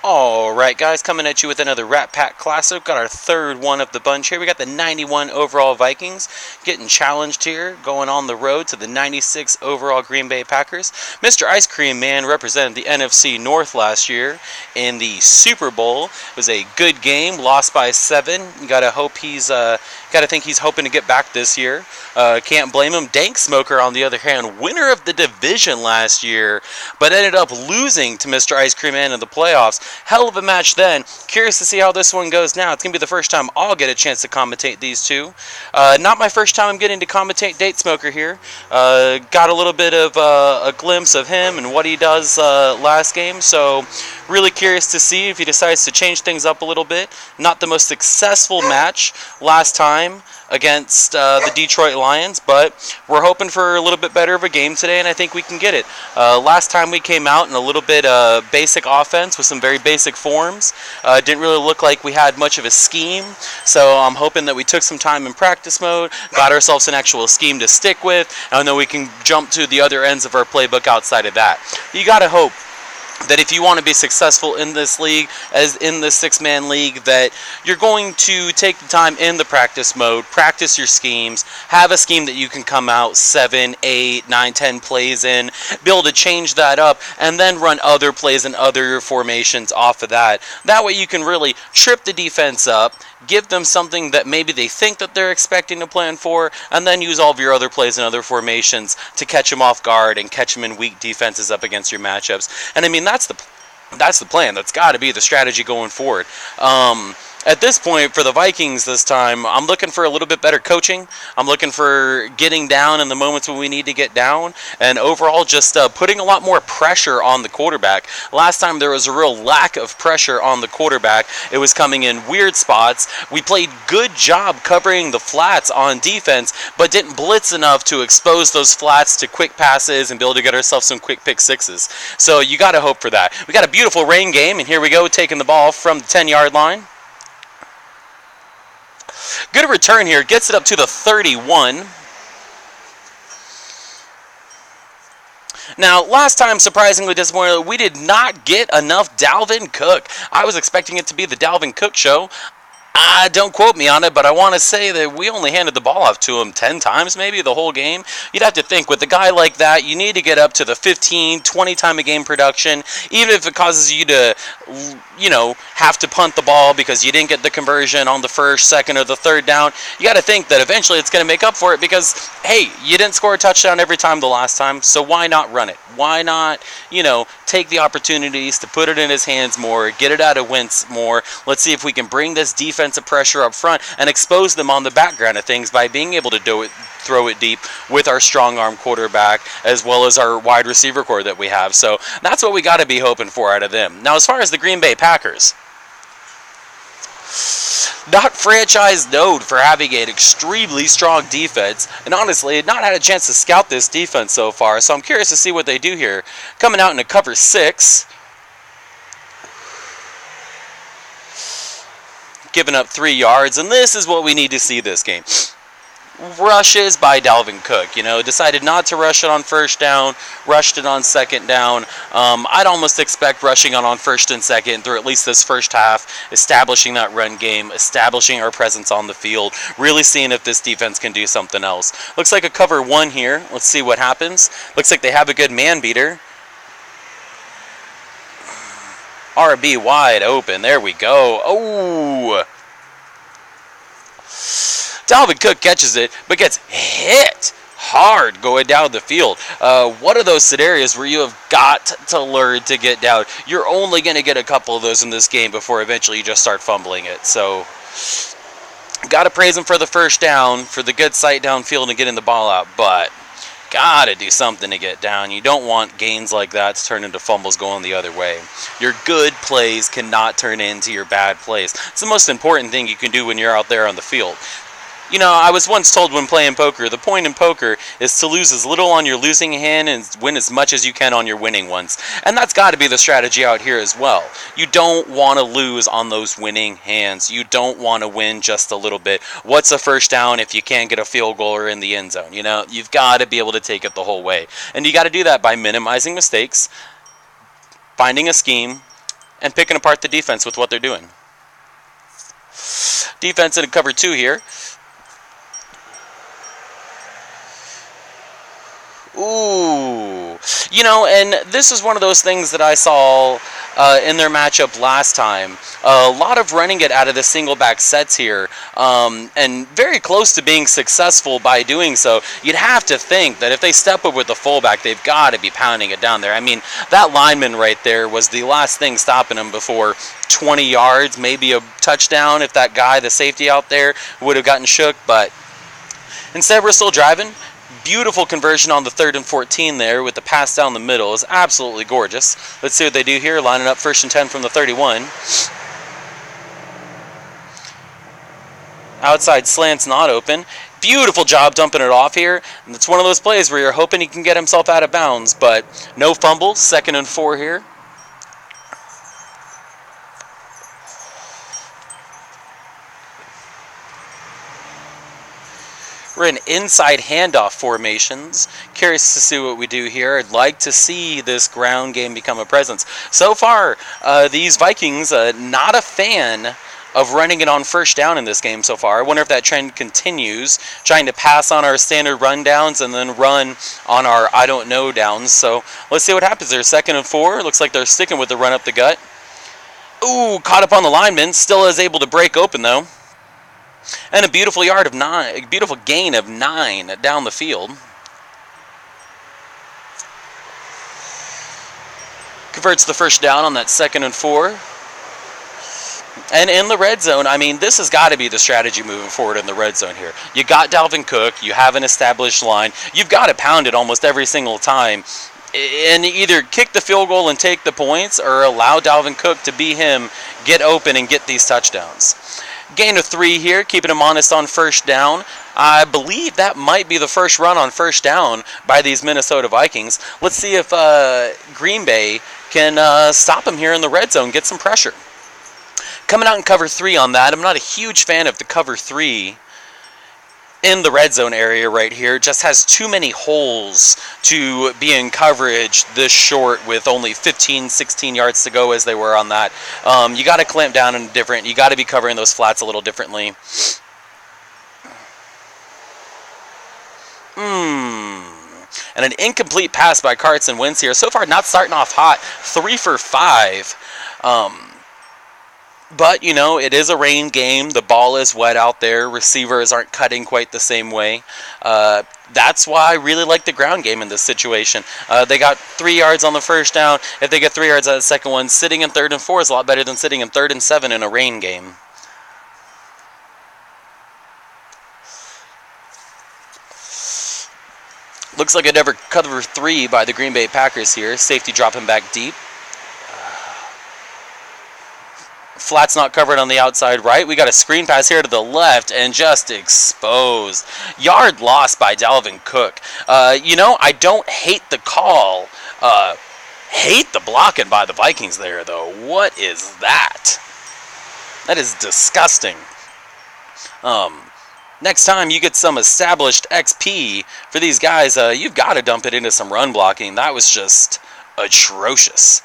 Alright guys, coming at you with another Rat Pack Classic. Got our third one of the bunch here. We got the 91 overall Vikings getting challenged here, going on the road to the 96 overall Green Bay Packers. Mr. Ice Cream Man represented the NFC North last year in the Super Bowl. It was a good game, lost by 7. You gotta think he's hoping to get back this year. Can't blame him. Dank Smoker, on the other hand, winner of the division last year, but ended up losing to Mr. Ice Cream Man in the playoffs. Hell of a match then. Curious to see how this one goes now. It's going to be the first time I'll get a chance to commentate these two. Not my first time I'm getting to commentate Date Smoker here. Got a little bit of a glimpse of him and what he does last game, so really curious to see if he decides to change things up a little bit. Not the most successful match last time against the Detroit Lions, but we're hoping for a little bit better of a game today, and I think we can get it. Last time we came out in a little bit basic offense with some very basic forms. Didn't really look like we had much of a scheme, so I'm hoping that we took some time in practice mode, got ourselves an actual scheme to stick with, and then we can jump to the other ends of our playbook outside of that. You gotta hope that if you want to be successful in this league, as in this six-man league, that you're going to take the time in the practice mode, practice your schemes, have a scheme that you can come out 7, 8, 9, 10 plays in, be able to change that up, and then run other plays and other formations off of that. That way you can really trip the defense up, give them something that maybe they think that they're expecting to plan for, and then use all of your other plays and other formations to catch them off guard and catch them in weak defenses up against your matchups. And I mean, that's the plan. That's got to be the strategy going forward. At this point, for the Vikings this time, I'm looking for a little bit better coaching. I'm looking for getting down in the moments when we need to get down, and overall just putting a lot more pressure on the quarterback. Last time there was a real lack of pressure on the quarterback. It was coming in weird spots. We played good job covering the flats on defense, but didn't blitz enough to expose those flats to quick passes and be able to get ourselves some quick pick sixes. So you got to hope for that. We got a beautiful rain game, and here we go, taking the ball from the 10-yard line. Good return here, gets it up to the 31. Now, last time, surprisingly disappointed, we did not get enough Dalvin Cook. I was expecting it to be the Dalvin Cook show. Don't quote me on it, but I want to say that we only handed the ball off to him 10 times maybe the whole game. You'd have to think, with a guy like that, you need to get up to the 15, 20 time a game production, even if it causes you to, have to punt the ball because you didn't get the conversion on the first, second, or the third down. You got to think that eventually it's going to make up for it because, hey, you didn't score a touchdown every time the last time, so why not run it? Why not, take the opportunities to put it in his hands more, get it out of Wentz more. Let's see if we can bring this defensive pressure up front and expose them on the background of things by being able to throw it deep with our strong arm quarterback as well as our wide receiver core that we have. So that's what we got to be hoping for out of them. Now, as far as the Green Bay Packers, not franchise known for having an extremely strong defense, and honestly, not had a chance to scout this defense so far, so I'm curious to see what they do here. Coming out in a cover 6, giving up 3 yards, and this is what we need to see this game. Rushes by Dalvin Cook, decided not to rush it on first down, rushed it on second down. I'd almost expect rushing on first and second through at least this first half, establishing that run game, establishing our presence on the field, really seeing if this defense can do something else. Looks like a cover 1 here. Let's see what happens. Looks like they have a good man beater. RB wide open. There we go. Oh! Dalvin Cook catches it, but gets hit hard going down the field. One of those scenarios where you have got to learn to get down. You're only going to get a couple of those in this game before eventually you just start fumbling it. So, got to praise him for the first down, for the good sight downfield and getting the ball out, but got to do something to get down. You don't want gains like that to turn into fumbles going the other way. Your good plays cannot turn into your bad plays. It's the most important thing you can do when you're out there on the field. I was once told when playing poker, the point in poker is to lose as little on your losing hand and win as much as you can on your winning ones. And that's got to be the strategy out here as well. You don't want to lose on those winning hands. You don't want to win just a little bit. What's a first down if you can't get a field goal or in the end zone? You've got to be able to take it the whole way. And you got to do that by minimizing mistakes, finding a scheme, and picking apart the defense with what they're doing. Defense in cover 2 here. Ooh. You know, and this is one of those things that I saw in their matchup last time. A lot of running it out of the single back sets here, and very close to being successful by doing so. You'd have to think that if they step up with the fullback, they've got to be pounding it down there. I mean, that lineman right there was the last thing stopping him before 20 yards, maybe a touchdown if that guy, the safety out there, would have gotten shook, but instead we're still driving. Beautiful conversion on the 3rd and 14 there with the pass down the middle. Is absolutely gorgeous. Let's see what they do here. Lining up 1st and 10 from the 31. Outside slant's not open. Beautiful job dumping it off here. And it's one of those plays where you're hoping he can get himself out of bounds, but no fumble. 2nd and 4 here. We're in inside handoff formations. Curious to see what we do here. I'd like to see this ground game become a presence. So far, these Vikings, not a fan of running it on 1st down in this game so far. I wonder if that trend continues, trying to pass on our standard run downs and then run on our I don't know downs. So let's see what happens there. 2nd and 4. Looks like they're sticking with the run up the gut. Ooh, caught up on the lineman. Still is able to break open though. And a beautiful beautiful gain of 9 down the field. Converts the 1st down on that 2nd and 4. And in the red zone, I mean, this has got to be the strategy moving forward in the red zone here. You got Dalvin Cook, you have an established line. You've got to pound it almost every single time. And either kick the field goal and take the points or allow Dalvin Cook to be him, get open and get these touchdowns. Gain of 3 here, keeping him honest on 1st down. I believe that might be the first run on 1st down by these Minnesota Vikings. Let's see if Green Bay can stop him here in the red zone, get some pressure. Coming out in cover 3 on that. I'm not a huge fan of the cover 3 in the red zone area right here. Just has too many holes to be in coverage this short with only 15, 16 yards to go as they were on that. You got to clamp down and different. You got to be covering those flats a little differently. And an incomplete pass by Carson Wentz here. So far not starting off hot. 3 for 5. But, you know, it is a rain game. The ball is wet out there. Receivers aren't cutting quite the same way. That's why I really like the ground game in this situation. They got 3 yards on the 1st down. If they get 3 yards on the 2nd one, sitting in 3rd and 4 is a lot better than sitting in 3rd and 7 in a rain game. Looks like a never cover 3 by the Green Bay Packers here. Safety dropping back deep. Flat's not covered on the outside right. We got a screen pass here to the left and just exposed. Yard lost by Dalvin Cook. You know, I don't hate the call. Hate the blocking by the Vikings there, though. What is that? That is disgusting. Next time you get some established XP for these guys, you've got to dump it into some run blocking. That was just atrocious.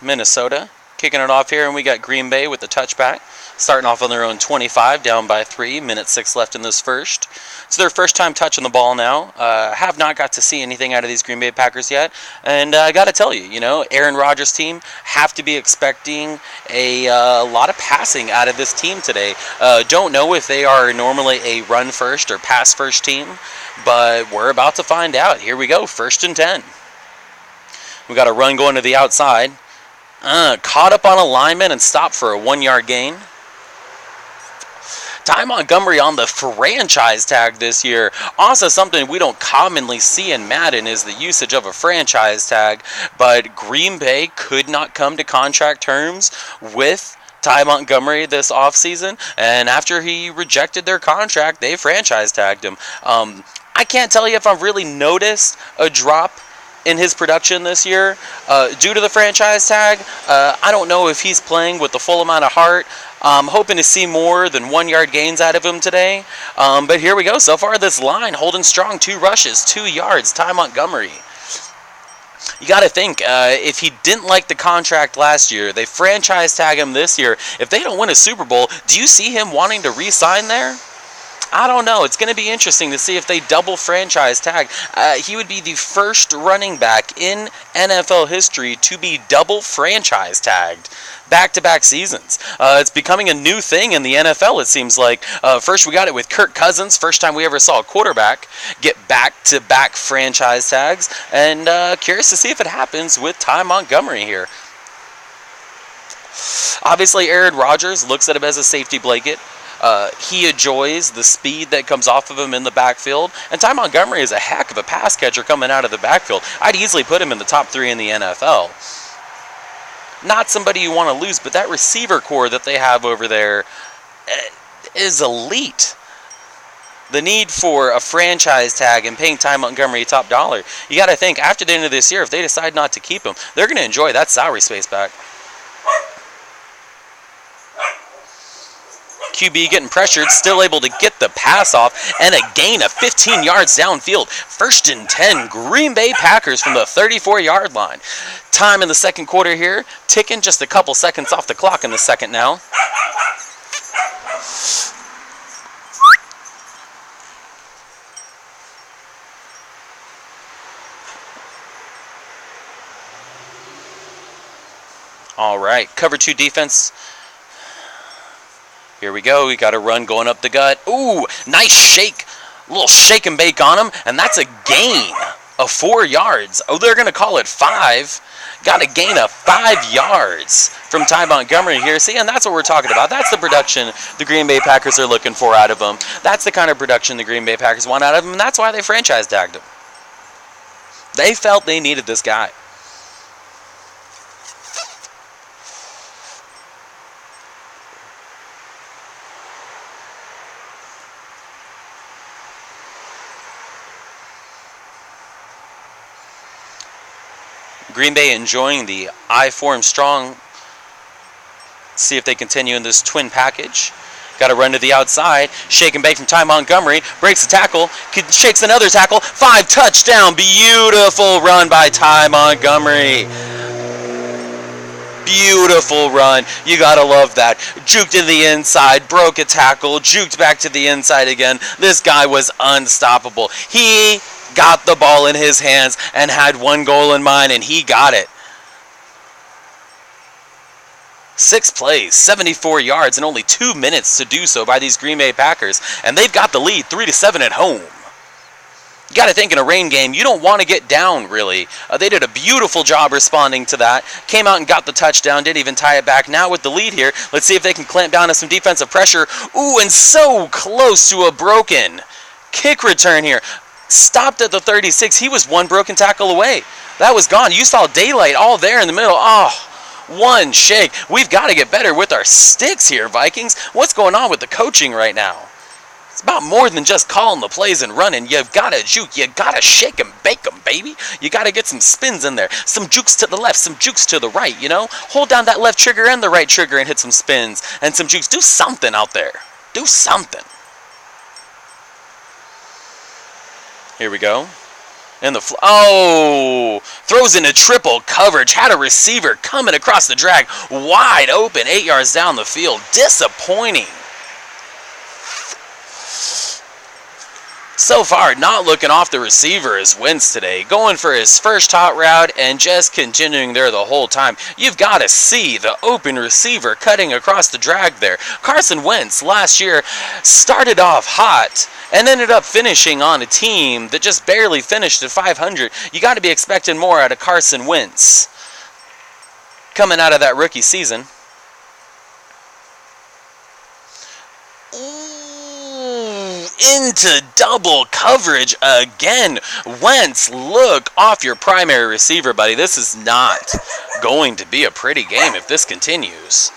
Minnesota kicking it off here, and we got Green Bay with the touchback, starting off on their own 25, down by 3, minute 6 left in this first. It's their first time touching the ball now. Have not got to see anything out of these Green Bay Packers yet, and I got to tell you, you know, Aaron Rodgers' team have to be expecting a lot of passing out of this team today. Don't know if they are normally a run first or pass first team, but we're about to find out. Here we go, 1st and 10. We got a run going to the outside. Caught up on a lineman and stopped for a 1-yard gain. Ty Montgomery on the franchise tag this year. Also something we don't commonly see in Madden is the usage of a franchise tag, but Green Bay could not come to contract terms with Ty Montgomery this offseason, and after he rejected their contract, they franchise tagged him. I can't tell you if I've really noticed a drop in his production this year due to the franchise tag. I don't know if he's playing with the full amount of heart. I'm hoping to see more than 1 yard gains out of him today. But here we go. So far, this line holding strong. 2 rushes, 2 yards. Ty Montgomery. You got to think, if he didn't like the contract last year, they franchise tag him this year. If they don't win a Super Bowl, do you see him wanting to re-sign there? I don't know. It's going to be interesting to see if they double franchise tag. He would be the first running back in NFL history to be double franchise tagged back-to-back seasons. It's becoming a new thing in the NFL, it seems like. First, we got it with Kirk Cousins. First time we ever saw a quarterback get back-to-back franchise tags. And curious to see if it happens with Ty Montgomery here. Obviously, Aaron Rodgers looks at him as a safety blanket. He enjoys the speed that comes off of him in the backfield. And Ty Montgomery is a heck of a pass catcher coming out of the backfield. I'd easily put him in the top 3 in the NFL. Not somebody you want to lose, but that receiver core that they have over there is elite. The need for a franchise tag and paying Ty Montgomery top dollar. You got to think, after the end of this year, if they decide not to keep him, they're going to enjoy that salary space back. QB getting pressured, still able to get the pass off, and a gain of 15 yards downfield. 1st and 10, Green Bay Packers from the 34-yard line. Time in the second quarter here, ticking just a couple seconds off the clock in the second now. All right, cover 2 defense. Here we go. We got a run going up the gut. Ooh, nice shake. A little shake and bake on him, and that's a gain of 4 yards. Oh, they're going to call it 5. Got a gain of 5 yards from Ty Montgomery here. See, and that's what we're talking about. That's the production the Green Bay Packers are looking for out of him. That's the kind of production the Green Bay Packers want out of him, and that's why they franchise tagged him. They felt they needed this guy. Green Bay enjoying the I-form strong. See if they continue in this twin package. Got to run to the outside. Shake and bake from Ty Montgomery. Breaks a tackle. Shakes another tackle. 5 touchdown. Beautiful run by Ty Montgomery. Beautiful run. You got to love that. Juked to the inside. Broke a tackle. Juked back to the inside again. This guy was unstoppable. He got the ball in his hands and had one goal in mind, and he got it. 6 plays, 74 yards, and only 2 minutes to do so by these Green Bay Packers, and they've got the lead 3-7 at home. You got to think, in a rain game, you don't want to get down, really. They did a beautiful job responding to that. Came out and got the touchdown, didn't even tie it back. Now with the lead here, let's see if they can clamp down on some defensive pressure. Ooh, and so close to a broken kick return here. Stopped at the 36. He was 1 broken tackle away. That was gone. You saw daylight all there in the middle. Oh, 1 shake. We've got to get better with our sticks here, Vikings. What's going on with the coaching right now? It's about more than just calling the plays and running. You've got to juke. You got to shake and bake them, baby. You got to get some spins in there. Some jukes to the left, some jukes to the right, you know? Hold down that left trigger and the right trigger and hit some spins and some jukes. Do something out there. Do something. Here we go. And the throws into triple coverage. Had a receiver coming across the drag. Wide open, 8 yards down the field. Disappointing. So far, not looking off the receiver is Wentz today. Going for his first hot route and just continuing there the whole time. You've got to see the open receiver cutting across the drag there. Carson Wentz last year started off hot and ended up finishing on a team that just barely finished at 500. You got to be expecting more out of Carson Wentz coming out of that rookie season. Into double coverage again. Wentz, look off your primary receiver, buddy. This is not going to be a pretty game if this continues.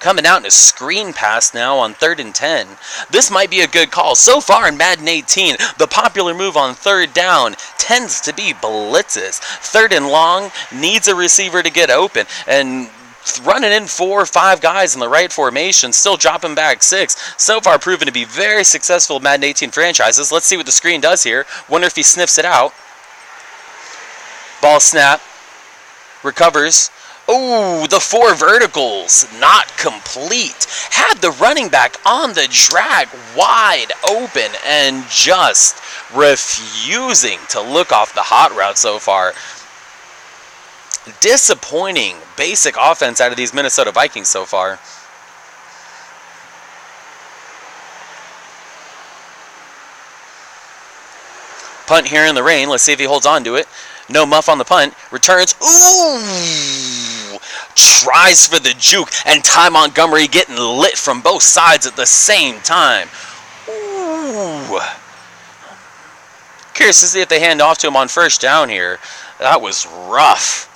Coming out in a screen pass now on 3rd and 10. This might be a good call. So far in Madden 18, the popular move on 3rd down tends to be blitzes. 3rd and long, needs a receiver to get open, and running in 4 or 5 guys in the right formation, still dropping back 6. So far proven to be very successful Madden 18 franchises. Let's see what the screen does here. Wonder if he sniffs it out. Ball snap. Recovers. Ooh, the 4 verticals, not complete. Had the running back on the drag wide open and just refusing to look off the hot route so far. Disappointing basic offense out of these Minnesota Vikings so far. Punt here in the rain. Let's see if he holds on to it. No muff on the punt. Returns. Ooh! Tries for the juke. And Ty Montgomery getting lit from both sides at the same time. Ooh! Curious to see if they hand off to him on 1st down here. That was rough.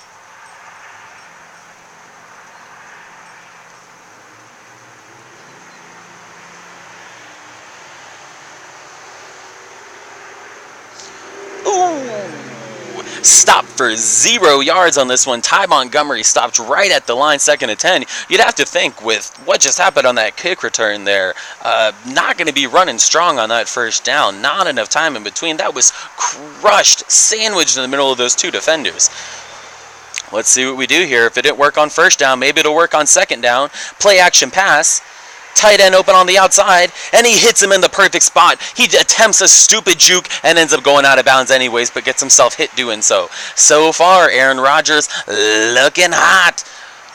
Stopped for 0 yards on this one. Ty Montgomery stopped right at the line, 2nd and 10. You'd have to think with what just happened on that kick return there, not going to be running strong on that 1st down. Not enough time in between. That was crushed, sandwiched in the middle of those 2 defenders. Let's see what we do here. If it didn't work on 1st down, maybe it'll work on 2nd down. Play action pass. Tight end open on the outside, and he hits him in the perfect spot. He attempts a stupid juke and ends up going out of bounds anyways, but gets himself hit doing so. So far, Aaron Rodgers looking hot,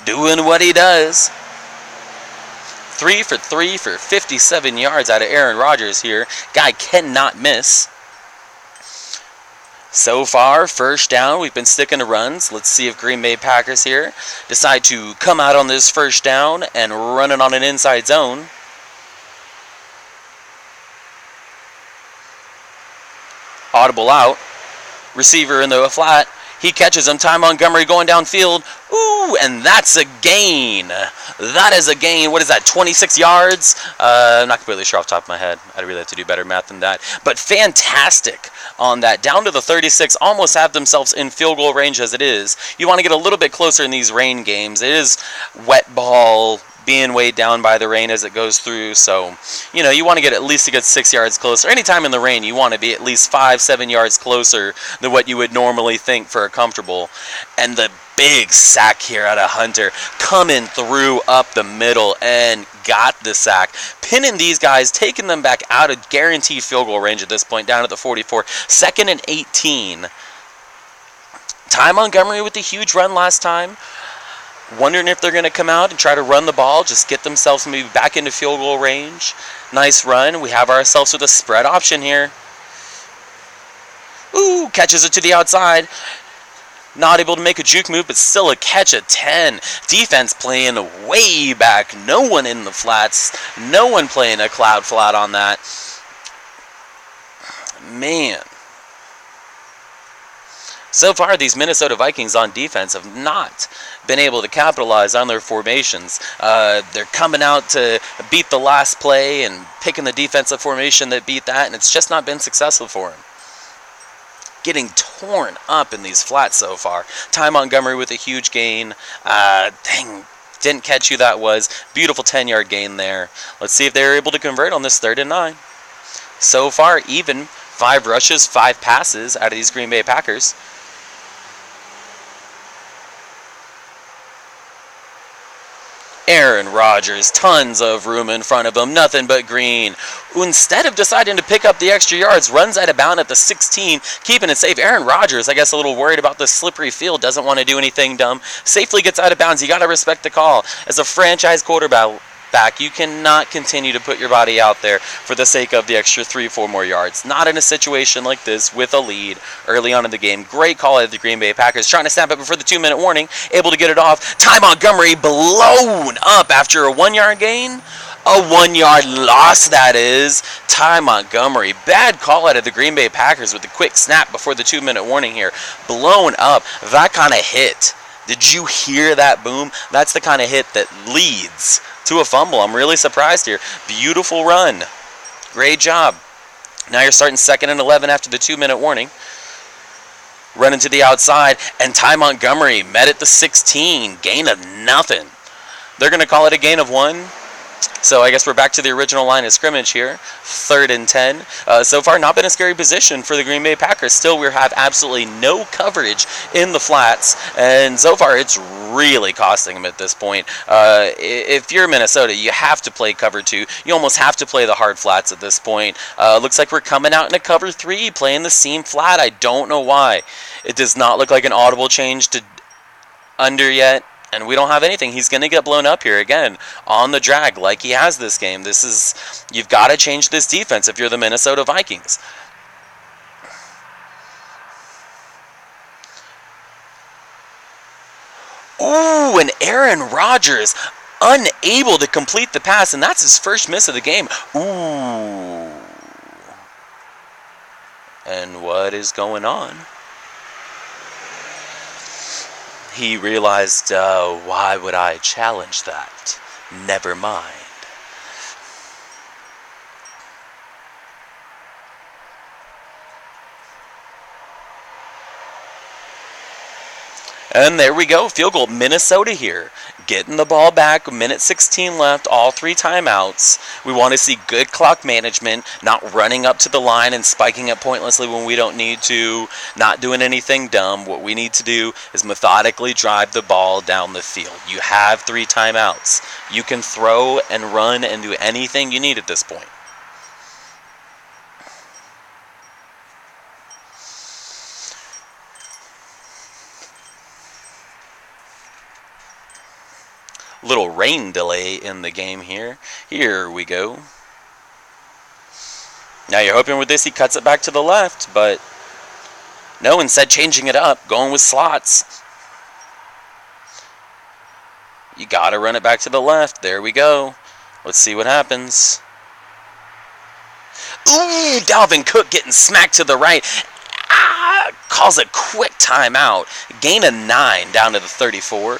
doing what he does. 3 for 3 for 57 yards out of Aaron Rodgers here. Guy cannot miss. So far, 1st down, we've been sticking to runs. Let's see if Green Bay Packers here decide to come out on this 1st down and run it on an inside zone. Audible out. Receiver in the flat. He catches him. Ty Montgomery going downfield. Ooh, and that's a gain. That is a gain. What is that, 26 yards? I'm not completely sure off the top of my head. I'd really have to do better math than that. But fantastic on that. Down to the 36. Almost have themselves in field goal range as it is. You want to get a little bit closer in these rain games. It is wet ball, being weighed down by the rain as it goes through. So, you want to get at least a good 6 yards closer. Anytime in the rain, you want to be at least 5-7 yards closer than what you would normally think for a comfortable. And the big sack here out of Hunter, coming through up the middle and got the sack. Pinning these guys, taking them back out of guaranteed field goal range at this point, down at the 44. 2nd and 18. Ty Montgomery with the huge run last time. Wondering if they're going to come out and try to run the ball, just get themselves maybe back into field goal range. Nice run. We have ourselves with a spread option here. Ooh, catches it to the outside. Not able to make a juke move, but still a catch at 10. Defense playing way back. No one in the flats. No one playing a cloud flat on that. Man. So far, these Minnesota Vikings on defense have not been able to capitalize on their formations. They're coming out to beat the last play and picking the defensive formation that beat that, and it's just not been successful for them. Getting torn up in these flats so far. Ty Montgomery with a huge gain. Dang, didn't catch who that was. Beautiful 10-yard gain there. Let's see if they're able to convert on this 3rd and 9. So far, even 5 rushes, 5 passes out of these Green Bay Packers. Aaron Rodgers, tons of room in front of him, nothing but green. Instead of deciding to pick up the extra yards, runs out of bounds at the 16, keeping it safe. Aaron Rodgers, I guess a little worried about the slippery field, doesn't want to do anything dumb. Safely gets out of bounds. You got to respect the call. As a franchise quarterback, you cannot continue to put your body out there for the sake of the extra 3-4 more yards. Not in a situation like this with a lead early on in the game. Great call out of the Green Bay Packers. Trying to snap it before the 2-minute warning. Able to get it off. Ty Montgomery blown up after a 1-yard gain. A 1-yard loss, that is. Ty Montgomery. Bad call out of the Green Bay Packers with the quick snap before the 2-minute warning here. Blown up. That kind of hit. Did you hear that boom? That's the kind of hit that leads to a fumble. I'm really surprised here. Beautiful run. Great job. Now you're starting 2nd and 11 after the 2-minute warning. Running to the outside, and Ty Montgomery met at the 16. Gain of nothing. They're going to call it a gain of 1. So I guess we're back to the original line of scrimmage here. 3rd and 10. So far, not been a scary position for the Green Bay Packers. Still, we have absolutely no coverage in the flats. And so far, it's really costing them at this point. If you're Minnesota, you have to play cover 2. You almost have to play the hard flats at this point. Looks like we're coming out in a cover 3, playing the seam flat. I don't know why. It does not look like an audible change to under yet. And we don't have anything. He's going to get blown up here again on the drag like he has this game. You've got to change this defense if you're the Minnesota Vikings. Ooh, and Aaron Rodgers unable to complete the pass, and that's his first miss of the game. Ooh. And what is going on? He realized, why would I challenge that? Never mind. And there we go, field goal. Minnesota here, getting the ball back, minute 16 left, all 3 timeouts. We want to see good clock management, not running up to the line and spiking it pointlessly when we don't need to, not doing anything dumb. What we need to do is methodically drive the ball down the field. You have 3 timeouts. You can throw and run and do anything you need at this point. Little rain delay in the game here. Here we go. Now you're hoping with this he cuts it back to the left, but no, instead changing it up, going with slots. You got to run it back to the left. There we go. Let's see what happens. Ooh, Dalvin Cook getting smacked to the right. Calls a quick timeout. Gain of 9 down to the 34.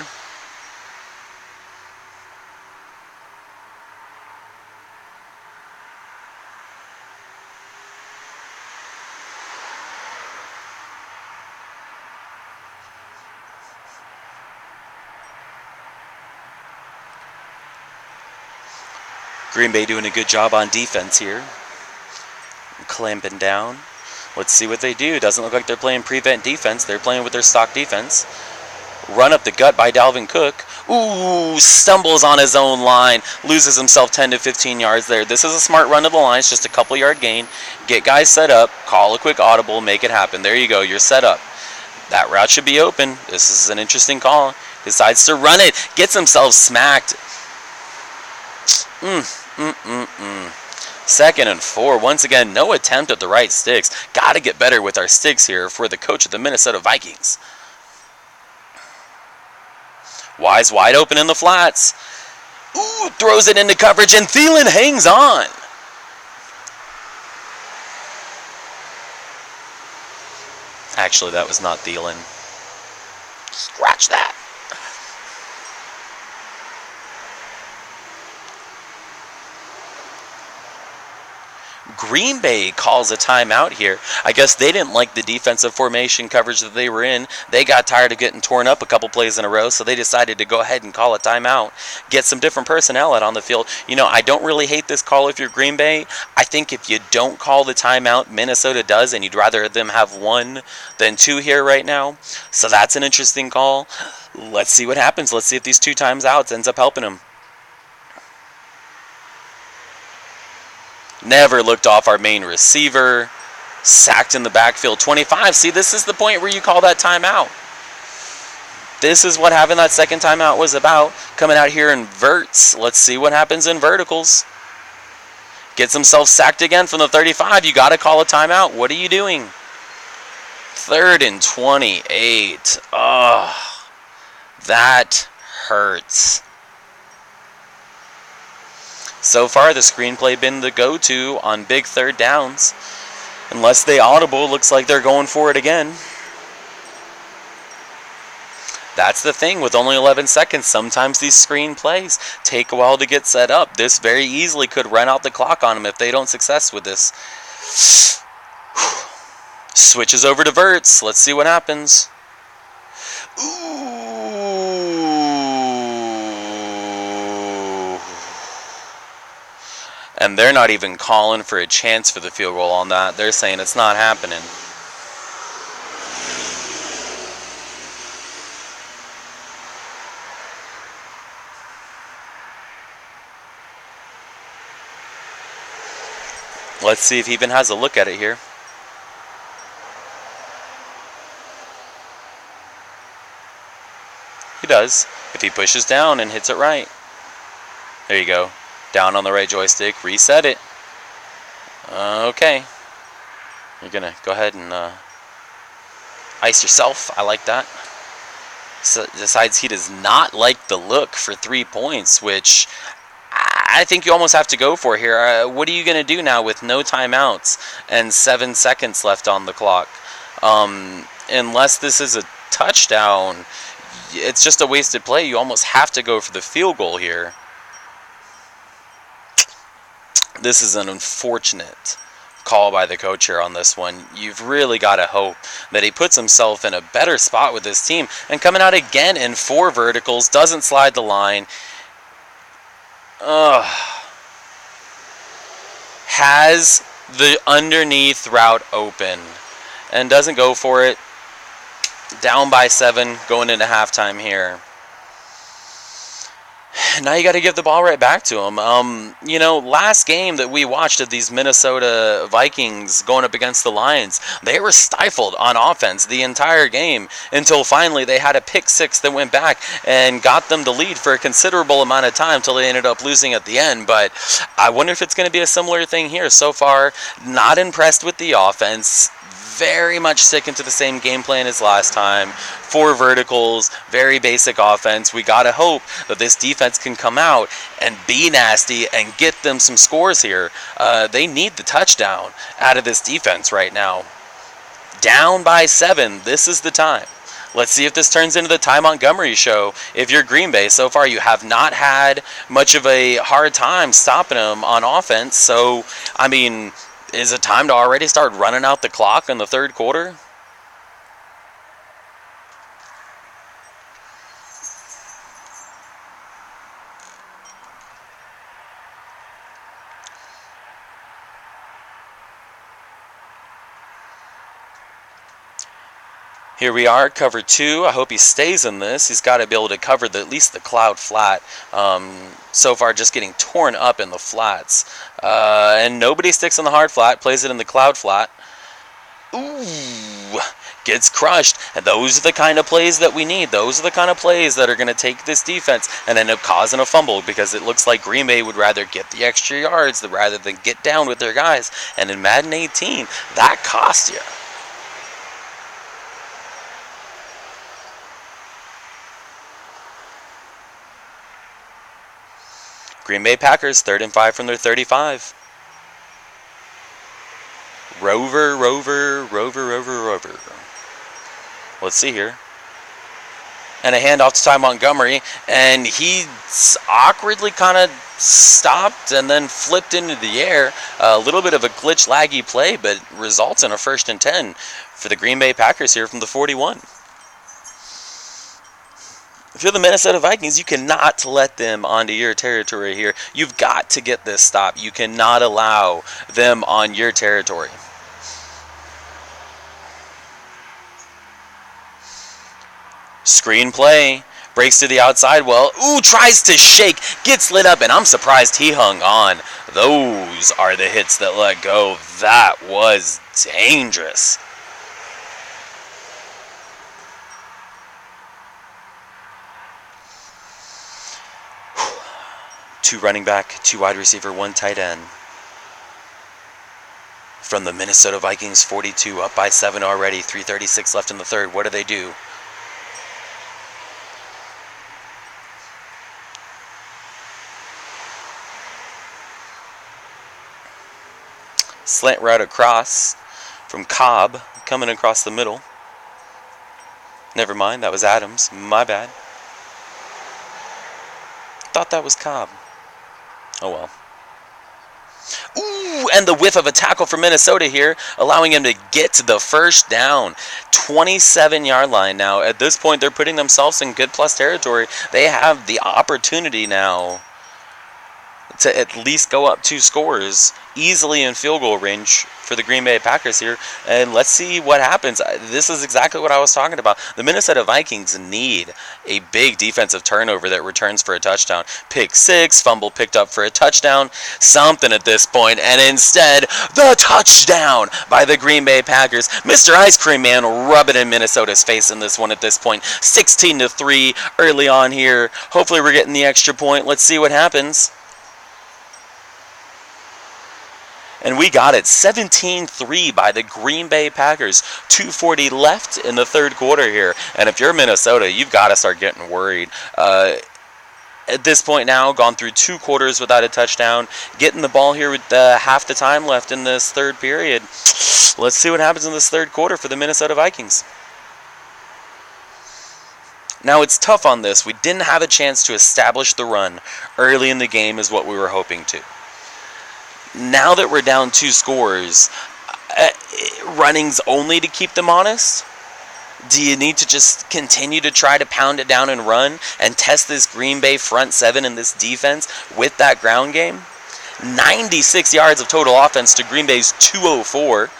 Green Bay doing a good job on defense here. Clamping down. Let's see what they do. Doesn't look like they're playing prevent defense. They're playing with their stock defense. Run up the gut by Dalvin Cook. Ooh, stumbles on his own line. Loses himself 10 to 15 yards there. This is a smart run to the line. It's just a couple yard gain. Get guys set up. Call a quick audible. Make it happen. There you go. You're set up. That route should be open. This is an interesting call. Decides to run it. Gets himself smacked. 2nd and 4. Once again, no attempt at the right sticks. Got to get better with our sticks here for the coach of the Minnesota Vikings. Wise wide open in the flats. Ooh, throws it into coverage, and Thielen hangs on. Actually, that was not Thielen. Scratch that. Green Bay calls a timeout here. I guess they didn't like the defensive formation coverage that they were in. They got tired of getting torn up a couple plays in a row, so they decided to go ahead and call a timeout. Get some different personnel out on the field. You know, I don't really hate this call if you're Green Bay. I think if you don't call the timeout, Minnesota does, and you'd rather them have 1 than 2 here right now. So that's an interesting call. Let's see what happens. Let's see if these 2 timeouts ends up helping them. Never looked off our main receiver. Sacked in the backfield. 25. See, this is the point where you call that timeout. This is what having that second timeout was about. Coming out here in verts. Let's see what happens in verticals. Gets himself sacked again from the 35. You got to call a timeout. What are you doing? 3rd and 28. Oh, that hurts. So far, the screenplay been the go-to on big 3rd downs. Unless they audible, looks like they're going for it again. That's the thing with only 11 seconds. Sometimes these screen plays take a while to get set up. This very easily could run out the clock on them if they don't success with this. Switches over to Verts. Let's see what happens. Ooh. And they're not even calling for a chance for the field goal on that. They're saying it's not happening. Let's see if he even has a look at it here. He does. If he pushes down and hits it right. There you go. Down on the right joystick. Reset it. Okay. You're going to go ahead and ice yourself. I like that. So decides he does not like the look for 3 points, which I think you almost have to go for here. What are you going to do now with no timeouts and 7 seconds left on the clock? Unless this is a touchdown, it's just a wasted play. You almost have to go for the field goal here. This is an unfortunate call by the coach here on this one. You've really got to hope that he puts himself in a better spot with this team. And coming out again in 4 verticals, doesn't slide the line. Has the underneath route open and doesn't go for it. Down by 7 going into halftime here. Now you got to give the ball right back to him. You know, last game that we watched of these Minnesota Vikings going up against the Lions, they were stifled on offense the entire game until finally they had a pick 6 that went back and got them the lead for a considerable amount of time until they ended up losing at the end. But I wonder if it's going to be a similar thing here. So far, not impressed with the offense. Very much sticking to the same game plan as last time. 4 verticals, very basic offense. We got to hope that this defense can come out and be nasty and get them some scores here. They need the touchdown out of this defense right now. Down by 7. This is the time. Let's see if this turns into the Ty Montgomery show. If you're Green Bay, so far you have not had much of a hard time stopping them on offense. So, I mean, is it time to already start running out the clock in the third quarter? Here we are, cover 2. I hope he stays in this. He's got to be able to cover at least the cloud flat. So far, just getting torn up in the flats. And nobody sticks on the hard flat, plays it in the cloud flat. Ooh, gets crushed. And those are the kind of plays that we need. Those are the kind of plays that are going to take this defense and end up causing a fumble, because it looks like Green Bay would rather get the extra yards rather than get down with their guys. And in Madden 18, that cost you. Green Bay Packers, 3rd and 5 from their 35. Rover. Let's see here. And a handoff to Ty Montgomery, and he awkwardly kind of stopped and then flipped into the air. A little bit of a glitch, laggy play, but results in a 1st and 10 for the Green Bay Packers here from the 41. If you're the Minnesota Vikings, you cannot let them onto your territory here. You've got to get this stop. You cannot allow them on your territory. Screen play. Breaks to the outside. Well, ooh, tries to shake. Gets lit up, and I'm surprised he hung on. Those are the hits that let go. That was dangerous. Two running back, 2 wide receiver, 1 tight end. From the Minnesota Vikings 42, up by 7 already, 3:36 left in the third. What do? Slant route across from Cobb, coming across the middle. Never mind, that was Adams. My bad. Thought that was Cobb. Oh well. Ooh, and the whiff of a tackle for Minnesota here, allowing him to get to the first down. 27-yard line now. At this point, they're putting themselves in good plus territory. They have the opportunity now to at least go up 2 scores easily in field goal range for the Green Bay Packers here. And let's see what happens. This is exactly what I was talking about. The Minnesota Vikings need a big defensive turnover that returns for a touchdown. Pick 6, fumble picked up for a touchdown, something at this point, and instead, the touchdown by the Green Bay Packers. Mr. Ice Cream Man rubbing in Minnesota's face in this one at this point. 16-3 early on here. Hopefully we're getting the extra point. Let's see what happens. And we got it, 17-3 by the Green Bay Packers. 2:40 left in the third quarter here. And if you're Minnesota, you've got to start getting worried. At this point now, gone through 2 quarters without a touchdown. Getting the ball here with half the time left in this third period. Let's see what happens in this third quarter for the Minnesota Vikings. Now, it's tough on this. We didn't have a chance to establish the run early in the game is what we were hoping to. Now that we're down 2 scores, running's only to keep them honest? Do you need to just continue to try to pound it down and run and test this Green Bay front 7 and this defense with that ground game? 96 yards of total offense to Green Bay's 204.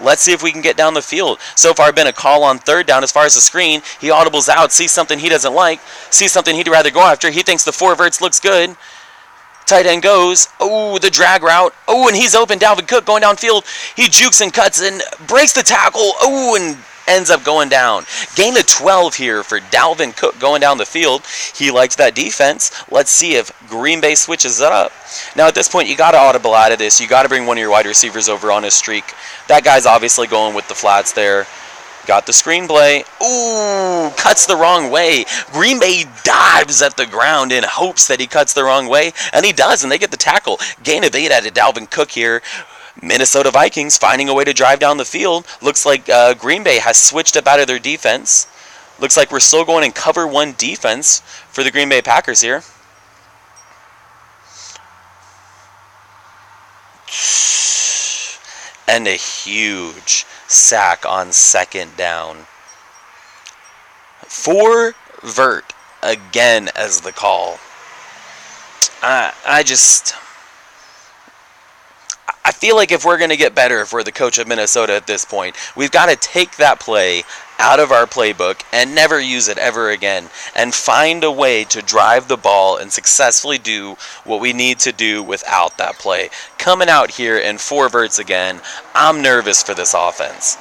Let's see if we can get down the field. So far, been a call on third down as far as the screen. He audibles out, sees something he doesn't like, sees something he'd rather go after. He thinks the 4 verts looks good. Tight end goes. Oh, the drag route. Oh, and he's open. Dalvin Cook going downfield. He jukes and cuts and breaks the tackle. Oh, and ends up going down. Gain of 12 here for Dalvin Cook going down the field. He likes that defense. Let's see if Green Bay switches it up. Now, at this point, you got to audible out of this. You got to bring one of your wide receivers over on his streak. That guy's obviously going with the flats there. Got the screenplay. Ooh, cuts the wrong way. Green Bay dives at the ground in hopes that he cuts the wrong way, and he does, and they get the tackle. Gain of 8 out of Dalvin Cook here. Minnesota Vikings finding a way to drive down the field. Looks like Green Bay has switched up out of their defense. Looks like we're still going in cover 1 defense for the Green Bay Packers here. And a huge sack on second down. 4 vert again as the call. I feel like if we're going to get better, if we're the coach of Minnesota at this point, we've got to take that play out of our playbook and never use it ever again and find a way to drive the ball and successfully do what we need to do without that play. Coming out here in 4 verts again, I'm nervous for this offense.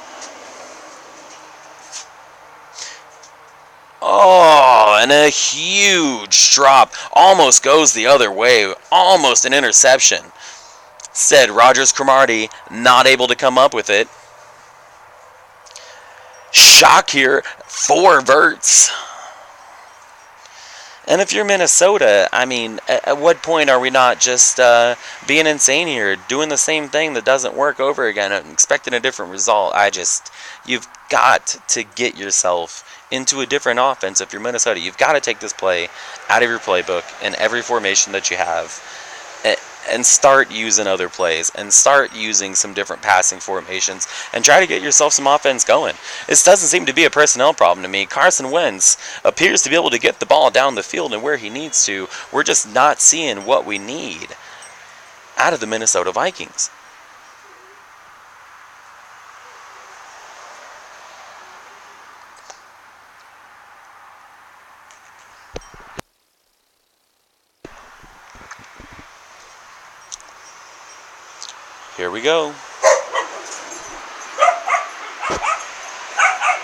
Oh, and a huge drop. Almost goes the other way. Almost an interception. Instead, Rogers Cromartie not able to come up with it. Shock here. 4 verts. And if you're Minnesota, I mean, at what point are we not just being insane here, doing the same thing that doesn't work over again and expecting a different result? You've got to get yourself into a different offense if you're Minnesota. You've got to take this play out of your playbook in every formation that you have and start using other plays and start using some different passing formations and try to get yourself some offense going. This doesn't seem to be a personnel problem to me. Carson Wentz appears to be able to get the ball down the field and where he needs to. We're just not seeing what we need out of the Minnesota Vikings. Here we go.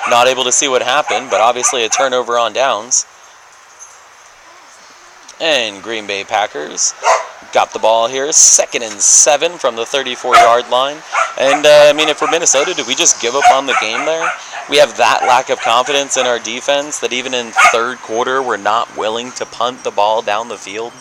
Not able to see what happened, but obviously a turnover on downs. And Green Bay Packers got the ball here. 2nd and 7 from the 34-yard line. And, I mean, if we're Minnesota, do we just give up on the game there? We have that lack of confidence in our defense that even in third quarter we're not willing to punt the ball down the field.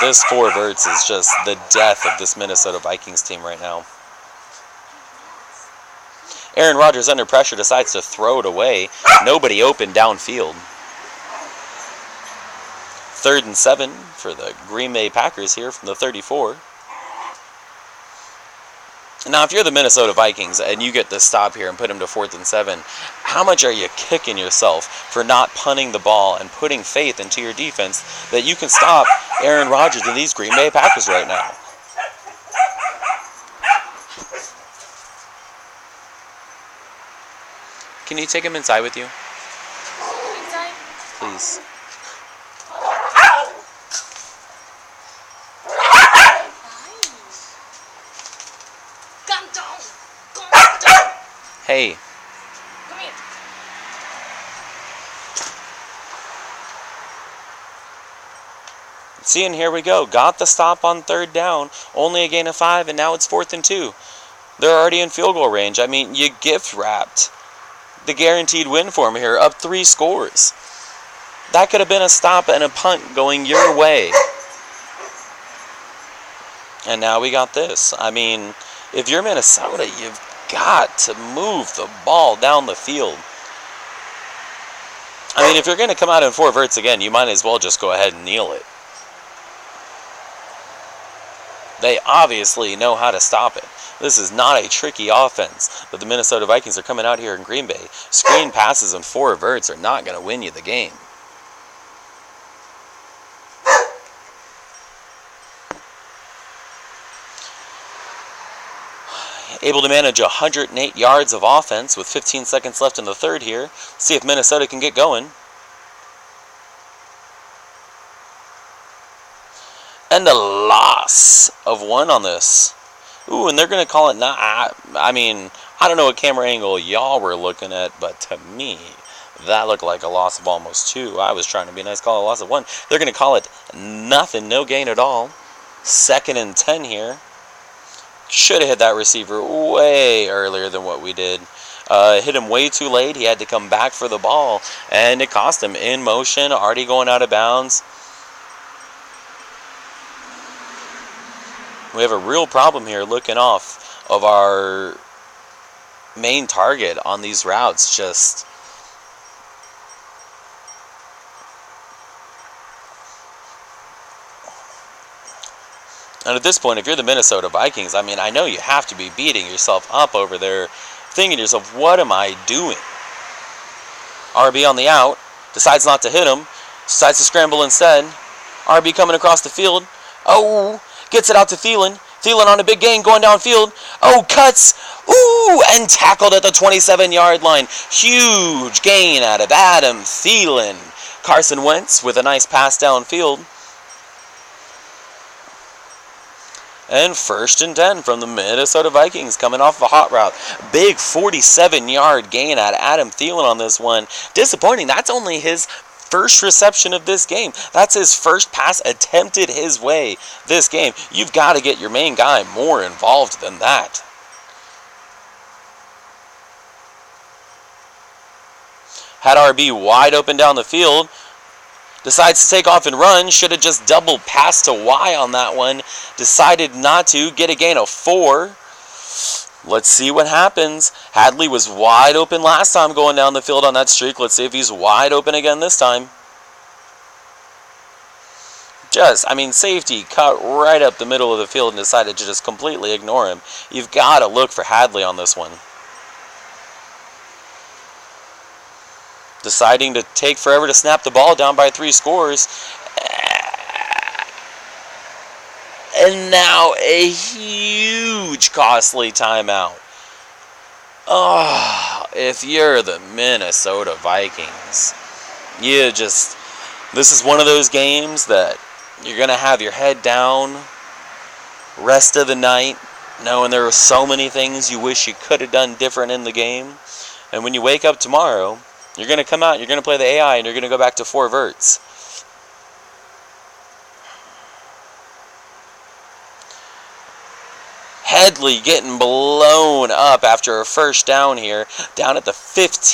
This 4 verts is just the death of this Minnesota Vikings team right now. Aaron Rodgers under pressure decides to throw it away. Nobody open downfield. 3rd and 7 for the Green Bay Packers here from the 34. Now, if you're the Minnesota Vikings and you get this stop here and put them to 4th and 7, how much are you kicking yourself for not punting the ball and putting faith into your defense that you can stop Aaron Rodgers and these Green Bay Packers right now? Can you take him inside with you? Inside? Please. Hey. Come here. See, and here we go. Got the stop on 3rd down. Only a gain of 5, and now it's 4th and 2. They're already in field goal range. I mean, you gift wrapped the guaranteed win for them here, up 3 scores. That could have been a stop and a punt going your way. And now we got this. I mean, if you're Minnesota, you've got to move the ball down the field. I mean, if you're going to come out in 4 verts again, you might as well just go ahead and kneel it. They obviously know how to stop it. This is not a tricky offense, but the Minnesota Vikings are coming out here in Green Bay. Screen passes and 4 verts are not going to win you the game. Able to manage 108 yards of offense with 15 seconds left in the 3rd here. See if Minnesota can get going. And a loss of 1 on this. Ooh, and they're going to call it not. I mean, I don't know what camera angle y'all were looking at, but to me, that looked like a loss of almost 2. I was trying to be nice, call it a loss of 1. They're going to call it nothing, no gain at all. 2nd and 10 here. Should have hit that receiver way earlier than what we did. Hit him way too late. He had to come back for the ball, and it cost him. In motion, already going out of bounds. We have a real problem here looking off of our main target on these routes. Just and at this point, if you're the Minnesota Vikings, I mean, I know you have to be beating yourself up over there, thinking to yourself, what am I doing? RB on the out, decides not to hit him, decides to scramble instead. RB coming across the field. Oh, gets it out to Thielen. Thielen on a big gain going downfield. Oh, cuts. Ooh, and tackled at the 27-yard line. Huge gain out of Adam Thielen. Carson Wentz with a nice pass downfield. And 1st and 10 from the Minnesota Vikings coming off of a hot route. Big 47-yard gain at Adam Thielen on this one. Disappointing. That's only his first reception of this game. That's his first pass attempted his way this game. You've got to get your main guy more involved than that. Had RB wide open down the field. Decides to take off and run. Should have just double passed to Y on that one. Decided not to. Get a gain of 4. Let's see what happens. Hadley was wide open last time going down the field on that streak. Let's see if he's wide open again this time. Safety cut right up the middle of the field and decided to just completely ignore him. You've got to look for Hadley on this one. Deciding to take forever to snap the ball, down by 3 scores. And now a huge costly timeout. Oh, if you're the Minnesota Vikings, this is one of those games that you're going to have your head down rest of the night, knowing there were so many things you wish you could have done different in the game. And when you wake up tomorrow, you're going to come out, you're going to play the AI, and you're going to go back to 4 verts. Headley getting blown up after a first down here, down at the 15.